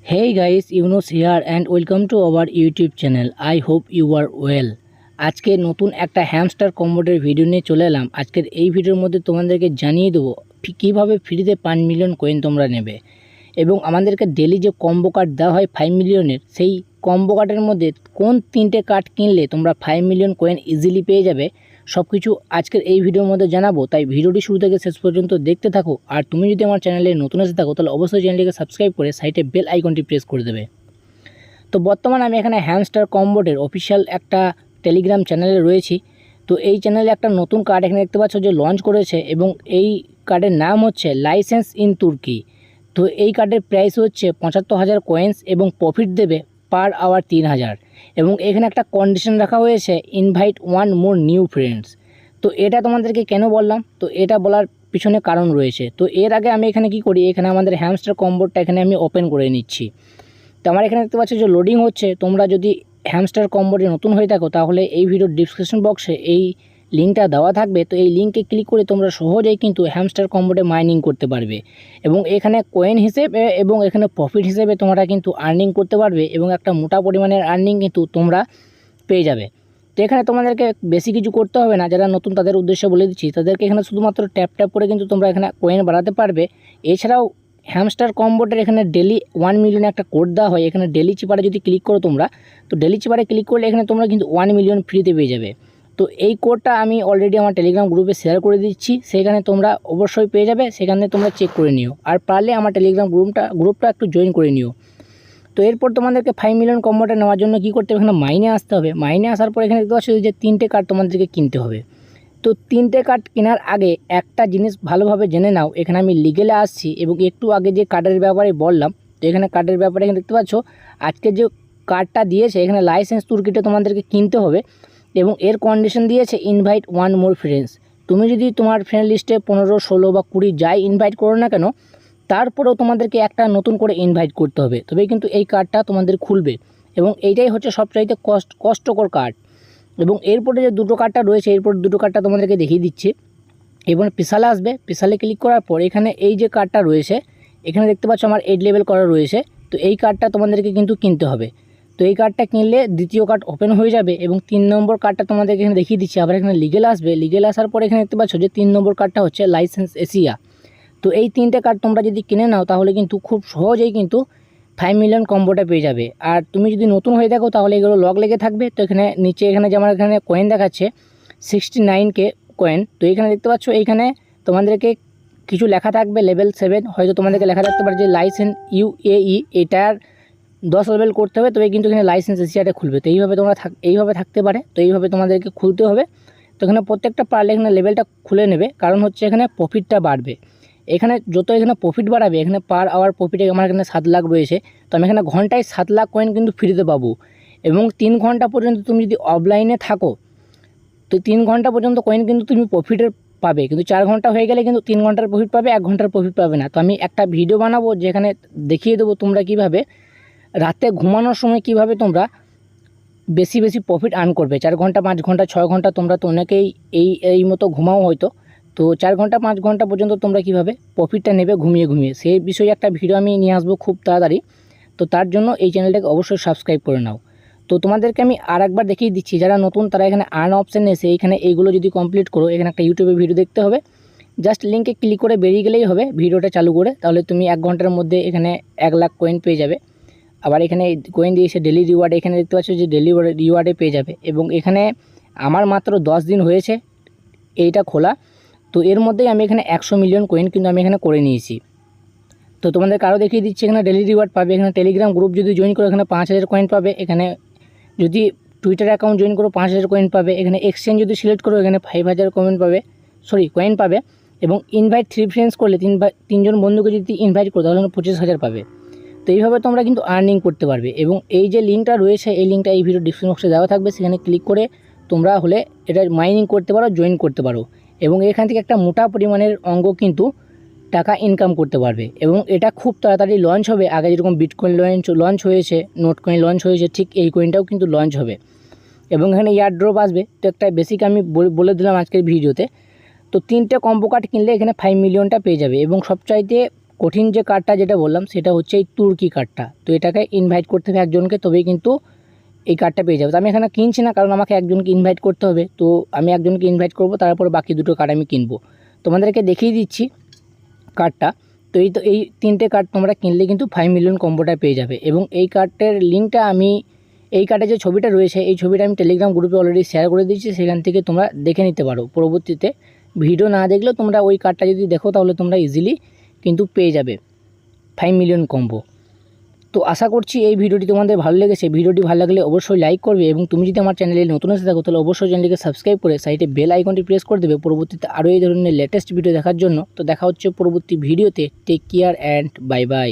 Hey guys, Yunus here and welcome to our YouTube channel. I hope you are well. আজকে নতুন একটা hamster কম্বোটের video নিয়ে চলে এলাম। আজকের এই ভিডিওর মধ্যে তোমাদেরকে জানিয়ে দেবো কীভাবে ফ্রিতে 5 মিলিয়ন কয়েন তোমরা নেবে এবং আমাদেরকে ডেলি যে কম্বো কার্ড দেওয়া হয় 5 মিলিয়নের, সেই কম্বো কার্ডের মধ্যে কোন 3টে কার্ড কিনলে তোমরা 5 মিলিয়ন কয়েন ইজিলি পেয়ে যাবে সব কিছু আজকের এই ভিডিওর মধ্যে জানাবো। তাই ভিডিওটি শুরু থেকে শেষ পর্যন্ত দেখতে থাকো। আর তুমি যদি আমার চ্যানেলে নতুন এসে থাকো তাহলে অবশ্যই চ্যানেলটিকে সাবস্ক্রাইব করে সাইডে বেল আইকনটি প্রেস করে দেবে। তো বর্তমানে আমি এখানে হ্যামস্টার কম্বোটের অফিসিয়াল একটা টেলিগ্রাম চ্যানেলে রয়েছি। তো এই চ্যানেলে একটা নতুন কার্ড এখানে দেখতে পাচ্ছ যে লঞ্চ করেছে এবং এই কার্ডের নাম হচ্ছে লাইসেন্স ইন তুর্কি। তো এই কার্ডের প্রাইস হচ্ছে 75,000 কয়েন্স এবং প্রফিট দেবে পার আওয়ার 3,000 এবং এখানে একটা কন্ডিশন রাখা হয়েছে ইনভাইট 1 মোর নিউ ফ্রেন্ডস। তো এটা তোমাদেরকে কেন বললাম, তো এটা বলার পিছনে কারণ রয়েছে। তো এর আগে আমি এখানে কি করি, এখানে আমাদের হ্যামস্টার কম্বোটা এখানে আমি ওপেন করে নিচ্ছি। তো আমার এখানে দেখতে পাচ্ছ যে লোডিং হচ্ছে। তোমরা যদি হ্যামস্টার কম্বোটে নতুন হয়ে থাকো তাহলে এই ভিডিওর ডিসক্রিপশন বক্সে এই লিঙ্কটা দেওয়া থাকবে। তো এই লিঙ্কে ক্লিক করে তোমরা সহজেই কিন্তু হ্যামস্টার কম্বোটে মাইনিং করতে পারবে এবং এখানে কয়েন হিসেবে এবং এখানে প্রফিট হিসেবে তোমরা কিন্তু আর্নিং করতে পারবে এবং একটা মোটা পরিমাণের আর্নিং কিন্তু তোমরা পেয়ে যাবে। তো এখানে তোমাদেরকে বেশি কিছু করতে হবে না, যারা নতুন তাদের উদ্দেশ্যে বলে দিচ্ছি। তাদেরকে এখানে শুধুমাত্র ট্যাপ করে কিন্তু তোমরা এখানে কয়েন বাড়াতে পারবে। এছাড়াও হ্যামস্টার কম্বোটের এখানে ডেলি 1 মিলিয়নে একটা কোড দেওয়া হয়। এখানে ডেলি চিপারে যদি ক্লিক করো তোমরা, তো ডেলি চিপারে ক্লিক করলে এখানে তোমরা কিন্তু 1 মিলিয়ন ফ্রিতে পেয়ে যাবে। তো এই কোডটা আমি অলরেডি আমার টেলিগ্রাম গ্রুপে শেয়ার করে দিচ্ছি, সেখানে তোমরা অবশ্যই পেয়ে যাবে। সেখানে তোমরা চেক করে নিও, আর পারলে আমার টেলিগ্রাম গ্রুপটা একটু জয়েন করে নিও। তো এরপর তোমাদেরকে 5 মিলিয়ন কম্বোটা নেওয়ার জন্য কী করতে হবে, এখানে মাইনে আসতে হবে। মাইনে আসার পর এখানে দেখতে পাচ্ছ যে 3টে কার্ড তোমাদেরকে কিনতে হবে। তো 3টে কার্ড কেনার আগে একটা জিনিস ভালোভাবে জেনে নাও। এখানে আমি লিগেলে আসছি এবং একটু আগে যে কার্ডের ব্যাপারে বললাম, তো এখানে কার্ডের ব্যাপারে এখানে দেখতে পাচ্ছ আজকে যে কার্ডটা দিয়েছে এখানে লাইসেন্স তুর্কিটা তোমাদেরকে কিনতে হবে এবং এর কন্ডিশন দিয়েছে ইনভাইট 1 মোর ফ্রেন্ডস। তুমি যদি তোমার ফ্রেন্ড লিস্টে 15, 16 বা 20 যাই ইনভাইট করো না কেন, তারপরেও তোমাদেরকে একটা নতুন করে ইনভাইট করতে হবে, তবেই কিন্তু এই কার্ডটা তোমাদের খুলবে এবং এইটাই হচ্ছে সবচাইতে কষ্টকর কার্ড। এবং এরপরে যে দুটো কার্ডটা রয়েছে, এরপর দুটো কার্ডটা তোমাদেরকে দেখিয়ে দিচ্ছি। এবং পিসালে আসবে, পিসালে ক্লিক করার পর এখানে এই যে কার্ডটা রয়েছে এখানে দেখতে পাচ্ছ আমার 8 লেভেল করা রয়েছে। তো এই কার্ডটা তোমাদেরকে কিন্তু কিনতে হবে। তো এই কার্ডটা কিনলে দ্বিতীয় কার্ড ওপেন হয়ে যাবে এবং 3 নম্বর কার্ডটা তোমাদেরকে এখানে দেখিয়ে দিচ্ছি। আবার এখানে লিগেল আসবে, লিগেল আসার পর এখানে দেখতে পাচ্ছ যে 3 নম্বর কার্ডটা হচ্ছে লাইসেন্স এশিয়া। তো এই 3টে কার্ড তোমরা যদি কিনে নাও তাহলে কিন্তু খুব সহজেই কিন্তু 5 মিলিয়ন কম্বোটা পেয়ে যাবে। আর তুমি যদি নতুন হয়ে থাকো তাহলে এগুলো লক লেগে থাকবে। তো এখানে নিচে এখানে যে আমার এখানে কয়েন দেখাচ্ছে 69K কয়েন। তো এখানে দেখতে পাচ্ছ এইখানে তোমাদেরকে কিছু লেখা থাকবে লেভেল 7, হয়তো তোমাদেরকে লেখা থাকতে পারে যে লাইসেন্স UAE, এটার 10 লেভেল করতে হবে তবে কিন্তু এখানে লাইসেন্স এশিয়াটা খুলবে। তো এইভাবে তোমরা এইভাবে থাকতে পারে। তো এইভাবে তোমাদেরকে খুলতে হবে। তো এখানে প্রত্যেকটা পারলে এখানে লেভেলটা খুলে নেবে, কারণ হচ্ছে এখানে প্রফিটটা বাড়বে। এখানে যত এখানে প্রফিট বাড়াবে, এখানে পার আওয়ার প্রফিটে আমার এখানে 7 লাখ রয়েছে। তো আমি এখানে ঘন্টায় 7 লাখ কয়েন কিন্তু ফ্রিতে পাবো এবং 3 ঘন্টা পর্যন্ত তুমি যদি অফলাইনে থাকো তো 3 ঘন্টা পর্যন্ত কয়েন কিন্তু তুমি প্রফিটের পাবে। কিন্তু 4 ঘন্টা হয়ে গেলে কিন্তু 3 ঘন্টার প্রফিট পাবে, 1 ঘন্টার প্রফিট পাবে না। তো আমি একটা ভিডিও বানাবো যেখানে দেখিয়ে দেবো তোমরা কীভাবে রাতে ঘুমানোর সময় কীভাবে তোমরা বেশি প্রফিট আর্ন করবে। 4 ঘন্টা, 5 ঘন্টা, 6 ঘন্টা তোমরা তো অনেকেই এই মতো ঘুমাও হয়তো। তো 4 ঘন্টা, 5 ঘন্টা পর্যন্ত তোমরা কীভাবে প্রফিটটা নেবে ঘুমিয়ে, সেই বিষয়ে একটা ভিডিও আমি নিয়ে আসবো খুব তাড়াতাড়ি। তো তার জন্য এই চ্যানেলটাকে অবশ্যই সাবস্ক্রাইব করে নাও। তো তোমাদেরকে আমি আরেকবার দেখিয়ে দিচ্ছি, যারা নতুন তারা এখানে আর্ন অপশানে এসে এইখানে এইগুলো যদি কমপ্লিট করো, এখানে একটা ইউটিউবে ভিডিও দেখতে হবে। জাস্ট লিঙ্কে ক্লিক করে বেরিয়ে গেলেই হবে ভিডিওটা চালু করে, তাহলে তুমি 1 ঘন্টার মধ্যে এখানে 1 লাখ কয়েন পেয়ে যাবে। আবার এখানে কয়েন দিয়েছে ডেলি রিওয়ার্ড, এখানে দেখতে পাচ্ছ যে ডেলি রিওয়ার্ডে পেয়ে যাবে। এবং এখানে আমার মাত্র 10 দিন হয়েছে এইটা খোলা। তো এর মধ্যেই আমি এখানে 100 মিলিয়ন কয়েন কিন্তু আমি এখানে করে নিয়েছি। তো তোমাদেরকে আরও দেখিয়ে দিচ্ছি, এখানে ডেলি রিওয়ার্ড পাবে। এখানে টেলিগ্রাম গ্রুপ যদি জয়েন করো এখানে 5000 কয়েন পাবে। এখানে যদি টুইটার অ্যাকাউন্ট জয়েন করো 5000 কয়েন পাবে। এখানে এক্সচেঞ্জ যদি সিলেক্ট করো এখানে 5000 কয়েন পাবে। এবং ইনভাইট 3 ফ্রেন্ডস করলে 3 জন বন্ধুকে যদি ইনভাইট করো তাহলে 25,000 পাবে। তো এইভাবে তোমরা কিন্তু আর্নিং করতে পারবে। এবং এই যে লিঙ্কটা রয়েছে এই লিঙ্কটা এই ভিডিও ডিসক্রিপশন বক্সে দেওয়া থাকবে, সেখানে ক্লিক করে তোমরা হলে এটা মাইনিং করতে পারো, জয়েন করতে পারো এবং এখান থেকে একটা মোটা পরিমাণের অঙ্ক কিন্তু টাকা ইনকাম করতে পারবে। এবং এটা খুব তাড়াতাড়ি লঞ্চ হবে। আগে যেরকম বিটকয়েন লঞ্চ হয়েছে, নোট কয়েন লঞ্চ হয়েছে, ঠিক এই কয়েনটাও কিন্তু লঞ্চ হবে এবং এখানে এয়ারড্রপ আসবে। তো একটা বেসিক আমি বলে দিলাম আজকের ভিডিওতে। তো 3টে কম্বো কার্ড কিনলে এখানে 5 মিলিয়নটা পেয়ে যাবে এবং সবচাইতে কঠিন যে কার্ডটা যেটা বললাম সেটা হচ্ছে এই তুর্কি কার্ডটা। তো এটাকে ইনভাইট করতে হবে একজনকে, তবেই কিন্তু এই কার্ডটা পেয়ে যাবে। তো আমি এখানে কিনছি না, কারণ আমাকে একজনকে ইনভাইট করতে হবে। তো আমি একজনকে ইনভাইট করব, তারপর বাকি দুটো কার্ড আমি কিনবো। তোমাদেরকে দেখিয়ে দিচ্ছি কার্ডটা। তো এই 3টে কার্ড তোমরা কিনলে কিন্তু 5 মিলিয়ন কম্বোটা পেয়ে যাবে। এবং এই কার্ডের লিঙ্কটা আমি, এই কার্ডের যে ছবিটা রয়েছে এই ছবিটা আমি টেলিগ্রাম গ্রুপে অলরেডি শেয়ার করে দিয়েছি, সেখান থেকে তোমরা দেখে নিতে পারো। পরবর্তীতে ভিডিও না দেখলেও তোমরা ওই কার্ডটা যদি দেখো তাহলে তোমরা ইজিলি কিন্তু পেয়ে যাবে 5 মিলিয়ন কম্বো। তো আশা করছি এই ভিডিওটি তোমাদের ভালো লেগেছে। ভিডিওটি ভালো লাগলে অবশ্যই লাইক করবে, এবং তুমি যদি আমার চ্যানেলে নতুন এসে থাকো তাহলে অবশ্যই চ্যানেলটিকে সাবস্ক্রাইব করে সাইডে বেল আইকনটি প্রেস করে দেবে পরবর্তীতে আরও এই ধরনের লেটেস্ট ভিডিও দেখার জন্য। তো দেখা হচ্ছে পরবর্তী ভিডিওতে। Take care and bye by.